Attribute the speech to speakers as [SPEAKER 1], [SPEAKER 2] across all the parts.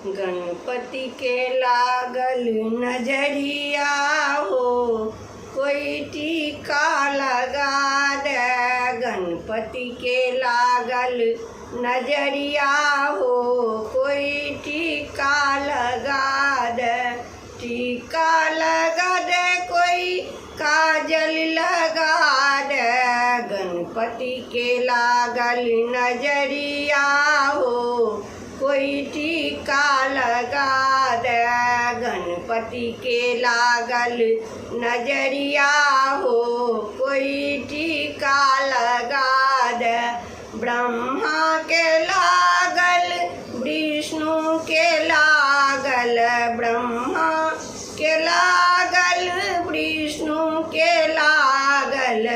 [SPEAKER 1] गणपति के लागल नजरिया हो, कोई टीका लगा दे। गणपति के लागल नजरिया हो, कोई टीका लगा दे। टीका लगा दे, कोई काजल लगा दे। गणपति के लागल नजरिया हो, कोई टीका लगा दे। गणपति के लागल नजरिया हो, कोई टीका लगा दे। ब्रह्मा के लागल विष्णु के लागल, ब्रह्मा के लागल विष्णु के लागल,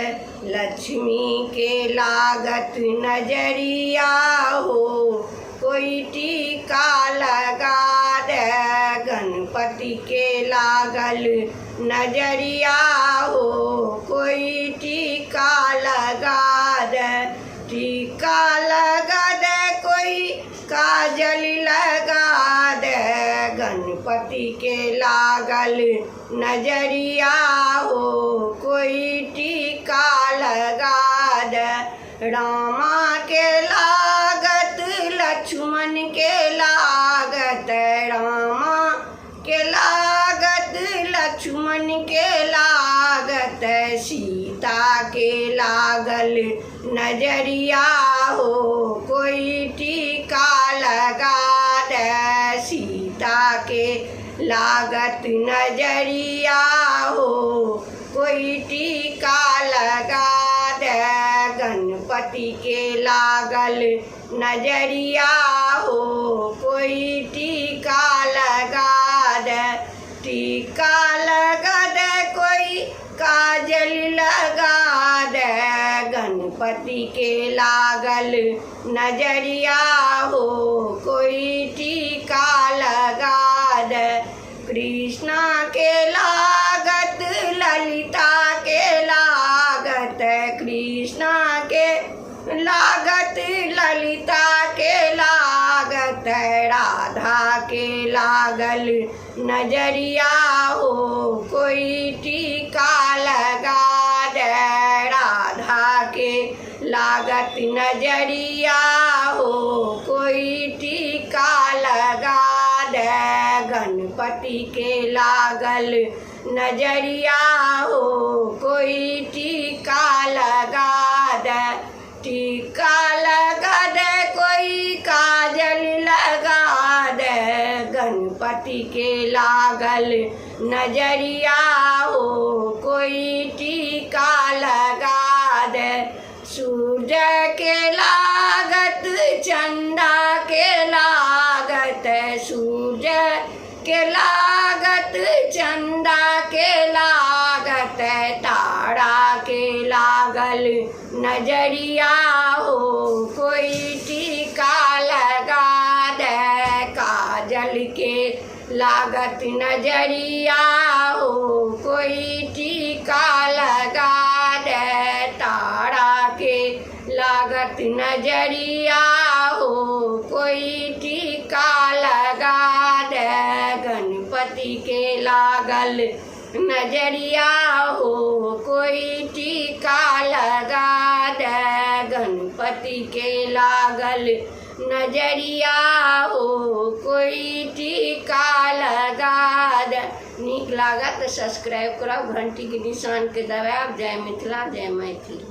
[SPEAKER 1] लक्ष्मी के लागत नजरिया हो, कोई टीका लगा दे। गणपति के लागल नजरिया हो, कोई टीका लगा दे। टीका लगा दे, कोई काजल लगा दे। गणपति के लागल नजरिया हो, कोई टीका लगा दे। रामा के लागत लक्ष्मण के लागत, रामा के लागत लक्ष्मण के लागत, सीता के लागल नजरिया हो, कोई टीका लगा दे। सीता के लागत नजरिया हो, कोई टीका लगा दे। गणपति के लागल नजरिया हो, कोई टीका लगा दे। टीका लगा दे, कोई काजल लगा दे। गणपति के लागल नजरिया हो, कोई टीका लगा दे। कृष्णा के लागत ललिता के लागत, कृष्णा के लागत ललिता के लागत, राधा के लागल नजरिया हो, कोई टीका लगा दे। राधा के लागत नजरिया हो, कोई टीका लगा दे। गणपति के लागल नजरिया हो, कोई टीका लगा दे। टीका लगा दे, कोई काजल लगा दे। गणपति के लागल नजरिया हो, कोई टीका लगा दे। सूर्य के लागत चंदा के लागत, सूर्य के लागत चंदा के लागत, तारा के लागल नजरिया हो, कोई टीका लगा दे। काजल के लागत नजरिया हो, कोई टीका लगा दे। तारा के लागत नजरिया हो, कोई टीका लगा दे। गणपति के लागल नजरिया हो, कोई टीका लगा दे। गणपति के लागल नजरिया हो, कोई टीका लगा दे। नीक लागत तो सब्सक्राइब करब, घंटी के निशान के दबाएब। जय मिथिला, जय मैथिली।